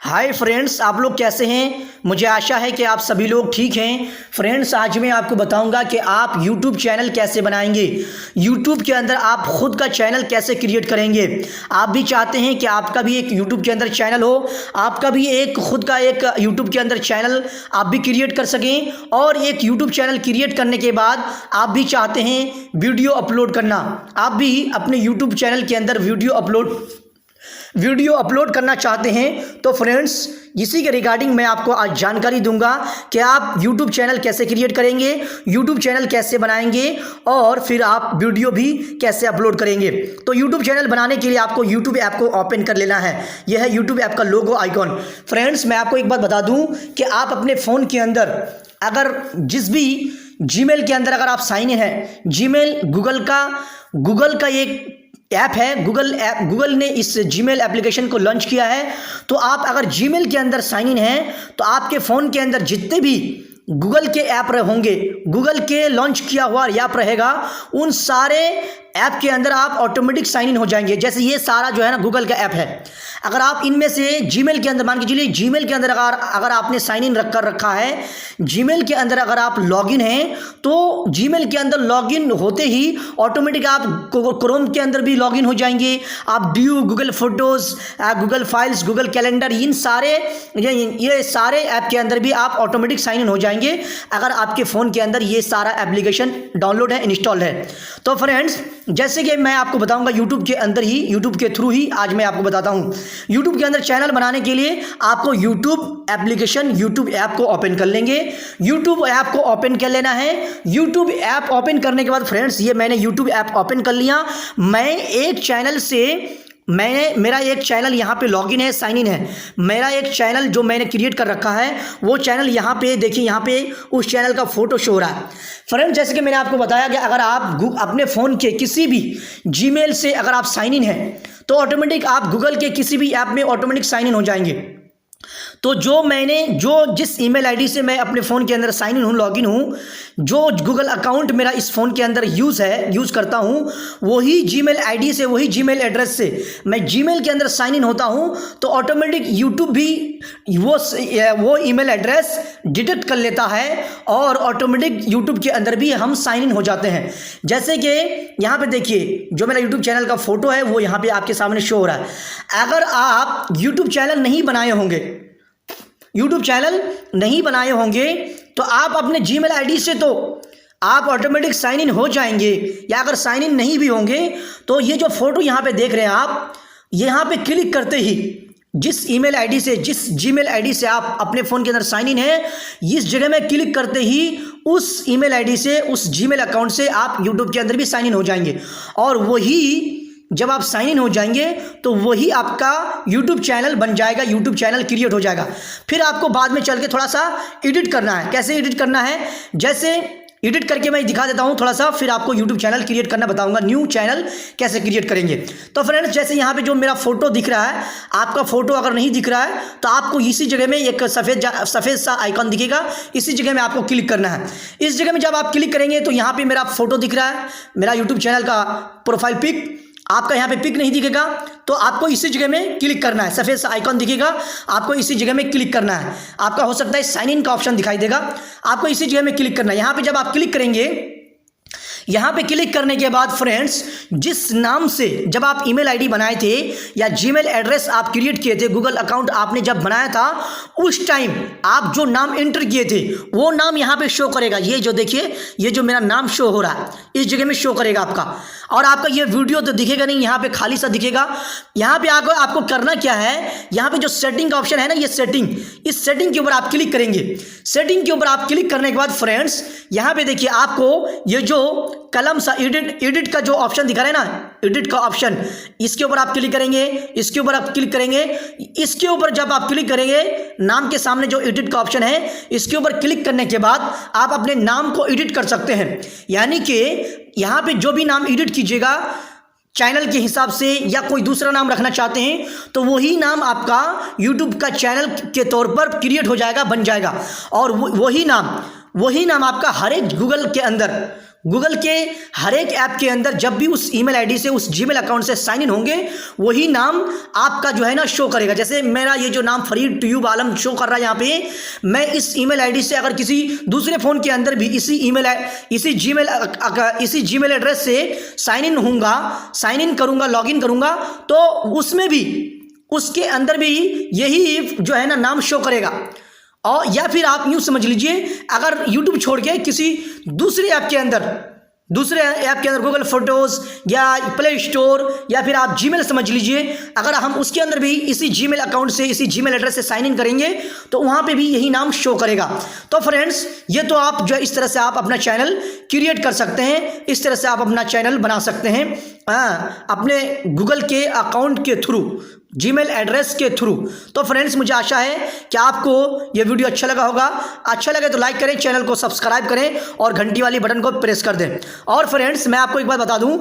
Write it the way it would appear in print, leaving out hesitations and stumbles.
Hi friends, आप लोग कैसे हैं। मुझे आशा है कि आप सभी लोग ठीक हैं। फ्रेंड्स, आज मैं आपको बताऊंगा कि आप YouTube चैनल कैसे बनाएंगे। YouTube के अंदर आप खुद का चैनल कैसे क्रिएट करेंगे। आप भी चाहते हैं कि आपका भी एक YouTube के अंदर चैनल हो, आपका भी एक खुद का एक YouTube के अंदर चैनल आप भी क्रिएट कर सकें। और एक YouTube चैनल क्रिएट करने के बाद आप भी चाहते हैं वीडियो अपलोड करना, आप भी अपने YouTube चैनल के अंदर वीडियो अपलोड करना चाहते हैं। तो फ्रेंड्स, इसी के रिगार्डिंग मैं आपको आज जानकारी दूंगा कि आप YouTube चैनल कैसे क्रिएट करेंगे, YouTube चैनल कैसे बनाएंगे और फिर आप वीडियो भी कैसे अपलोड करेंगे। तो YouTube चैनल बनाने के लिए आपको YouTube ऐप को ओपन कर लेना है। यह है YouTube ऐप का लोगो आइकॉन। फ्रेंड्स, मैं आपको एक बात बता दूं कि आप अपने फ़ोन के अंदर अगर जिस भी Gmail के अंदर अगर आप साइन इन हैं, Gmail गूगल का एक ऐप है। गूगल ने इस Gmail एप्लीकेशन को लॉन्च किया है। तो आप अगर Gmail के अंदर साइन इन हैं तो आपके फ़ोन के अंदर जितने भी गूगल के ऐप होंगे, गूगल के लॉन्च किया हुआ ऐप रहेगा, उन सारे ऐप के अंदर आप ऑटोमेटिक साइन इन हो जाएंगे। जैसे ये सारा जो है ना गूगल का ऐप है, अगर आप इनमें से Gmail के अंदर मान के चलिए, Gmail के अंदर अगर आपने साइन इन कर रखा है, Gmail के अंदर अगर आप लॉगिन हैं तो Gmail के अंदर लॉगिन होते ही ऑटोमेटिक आप क्रोम के अंदर भी लॉगिन हो जाएंगे। आप Duo, Google Photos, Google Files, Google Calendar, इन सारे ये सारे ऐप के अंदर भी आप ऑटोमेटिक साइन इन हो जाएंगे अगर आपके फ़ोन के अंदर ये सारा एप्लीकेशन डाउनलोड है, इंस्टॉल है। तो फ्रेंड्स, जैसे कि मैं आपको बताऊंगा YouTube के अंदर ही, YouTube के थ्रू ही आज मैं आपको बताता हूं। YouTube के अंदर चैनल बनाने के लिए आपको YouTube एप्लीकेशन, YouTube ऐप को ओपन कर लेंगे। YouTube ऐप को ओपन कर लेना है। YouTube ऐप ओपन करने के बाद फ्रेंड्स, ये मैंने YouTube ऐप ओपन कर लिया। मेरा एक चैनल यहाँ पे लॉगिन है, साइन इन है। मेरा एक चैनल जो मैंने क्रिएट कर रखा है, वो चैनल यहाँ पे देखिए, यहाँ पे उस चैनल का फोटो शो हो रहा है। फ्रेंड्स, जैसे कि मैंने आपको बताया कि अगर आप अपने फ़ोन के किसी भी Gmail से अगर आप साइन इन हैं तो ऑटोमेटिक आप गूगल के किसी भी ऐप में ऑटोमेटिक साइन इन हो जाएंगे। तो जिस ईमेल आईडी से मैं अपने फ़ोन के अंदर साइन इन हूँ, लॉगिन हूँ, जो गूगल अकाउंट मेरा इस फ़ोन के अंदर यूज़ करता हूँ, वही Gmail आईडी से, वही Gmail एड्रेस से मैं Gmail के अंदर साइन इन होता हूँ, तो ऑटोमेटिक यूट्यूब भी वो ईमेल एड्रेस डिटेक्ट कर लेता है और ऑटोमेटिक यूट्यूब के अंदर भी हम साइन इन हो जाते हैं। जैसे कि यहाँ पे देखिए, जो मेरा यूट्यूब चैनल का फ़ोटो है वो यहाँ पे आपके सामने शो हो रहा है। अगर आप यूट्यूब चैनल नहीं बनाए होंगे तो आप अपने Gmail आईडी से तो आप ऑटोमेटिक साइन इन हो जाएंगे, या अगर साइन इन नहीं भी होंगे तो ये जो फोटो यहाँ पे देख रहे हैं आप, यहाँ पे क्लिक करते ही जिस Gmail आईडी से आप अपने फ़ोन के अंदर साइन इन है, इस जगह में क्लिक करते ही उस ईमेल आईडी से, उस Gmail अकाउंट से आप यूट्यूब के अंदर भी साइन इन हो जाएंगे। और वही जब आप साइन इन हो जाएंगे तो वही आपका YouTube चैनल बन जाएगा, YouTube चैनल क्रिएट हो जाएगा। फिर आपको बाद में चल के थोड़ा सा एडिट करना है। कैसे एडिट करना है, जैसे एडिट करके मैं दिखा देता हूं थोड़ा सा, फिर आपको YouTube चैनल क्रिएट करना बताऊंगा, न्यू चैनल कैसे क्रिएट करेंगे। तो फ्रेंड्स, जैसे यहाँ पे जो मेरा फोटो दिख रहा है, आपका फोटो अगर नहीं दिख रहा है तो आपको इसी जगह में एक सफ़ेद सा आइकॉन दिखेगा, इसी जगह में आपको क्लिक करना है। इस जगह में जब आप क्लिक करेंगे तो यहाँ पे मेरा फोटो दिख रहा है, मेरा यूट्यूब चैनल का प्रोफाइल पिक। आपका यहाँ पे पिक नहीं दिखेगा तो आपको इसी जगह में क्लिक करना है, सफ़ेद सा आइकॉन दिखेगा, आपको इसी जगह में क्लिक करना है। आपका हो सकता है साइन इन का ऑप्शन दिखाई देगा, आपको इसी जगह में क्लिक करना है। यहाँ पे जब आप क्लिक करेंगे, यहाँ पे क्लिक करने के बाद फ्रेंड्स, जिस नाम से जब आप ईमेल आईडी बनाए थे या Gmail एड्रेस आप क्रिएट किए थे, गूगल अकाउंट आपने जब बनाया था, उस टाइम आप जो नाम एंटर किए थे वो नाम यहाँ पे शो करेगा। ये जो देखिए, ये जो मेरा नाम शो हो रहा है, इस जगह में शो करेगा आपका। और आपका ये वीडियो तो दिखेगा नहीं, यहाँ पे खाली सा दिखेगा। यहाँ पे आपको करना क्या है, यहाँ पे जो सेटिंग का ऑप्शन है ना, ये इस सेटिंग के ऊपर आप क्लिक करेंगे। सेटिंग के ऊपर आप क्लिक करने के बाद फ्रेंड्स, यहाँ पे देखिए आपको ये जो कलम सा एडिट का जो ऑप्शन दिखा रहा है ना, एडिट का ऑप्शन, इसके ऊपर आप क्लिक करेंगे, इसके ऊपर आप क्लिक करेंगे। इसके ऊपर जब आप क्लिक करेंगे, नाम के सामने जो एडिट का ऑप्शन है, इसके ऊपर क्लिक करने के बाद आप अपने नाम को एडिट कर सकते हैं। यानी कि यहाँ पे जो भी नाम एडिट कीजिएगा चैनल के हिसाब से, या कोई दूसरा नाम रखना चाहते हैं तो वही नाम आपका YouTube का चैनल के तौर पर क्रिएट हो जाएगा, बन जाएगा। और वही नाम आपका हर एक गूगल के हर एक ऐप के अंदर जब भी उस ईमेल आईडी से, उस जीमेल अकाउंट से साइन इन होंगे, वही नाम आपका जो है ना शो करेगा। जैसे मेरा ये जो नाम फरीद ट्यूब आलम शो कर रहा है यहाँ पे, मैं इस ईमेल आईडी से अगर किसी दूसरे फ़ोन के अंदर भी इसी जीमेल एड्रेस से साइन इन करूँगा, लॉगिन करूँगा, तो उसमें भी, उसके अंदर भी यही जो है ना नाम शो करेगा। और या फिर आप यूँ समझ लीजिए, अगर यूट्यूब छोड़ के किसी दूसरे ऐप के अंदर गूगल फोटोज़ या प्ले स्टोर या फिर आप जीमेल समझ लीजिए, अगर हम उसके अंदर भी इसी जीमेल अकाउंट से, इसी जीमेल एड्रेस से साइन इन करेंगे तो वहाँ पे भी यही नाम शो करेगा। तो फ्रेंड्स, ये तो आप जो इस तरह से आप अपना चैनल क्रिएट कर सकते हैं, इस तरह से आप अपना चैनल बना सकते हैं अपने गूगल के अकाउंट के थ्रू, जीमेल एड्रेस के थ्रू। तो फ्रेंड्स, मुझे आशा है कि आपको ये वीडियो अच्छा लगा होगा। अच्छा लगे तो लाइक करें, चैनल को सब्सक्राइब करें और घंटी वाली बटन को प्रेस कर दें। और फ्रेंड्स, मैं आपको एक बात बता दूं,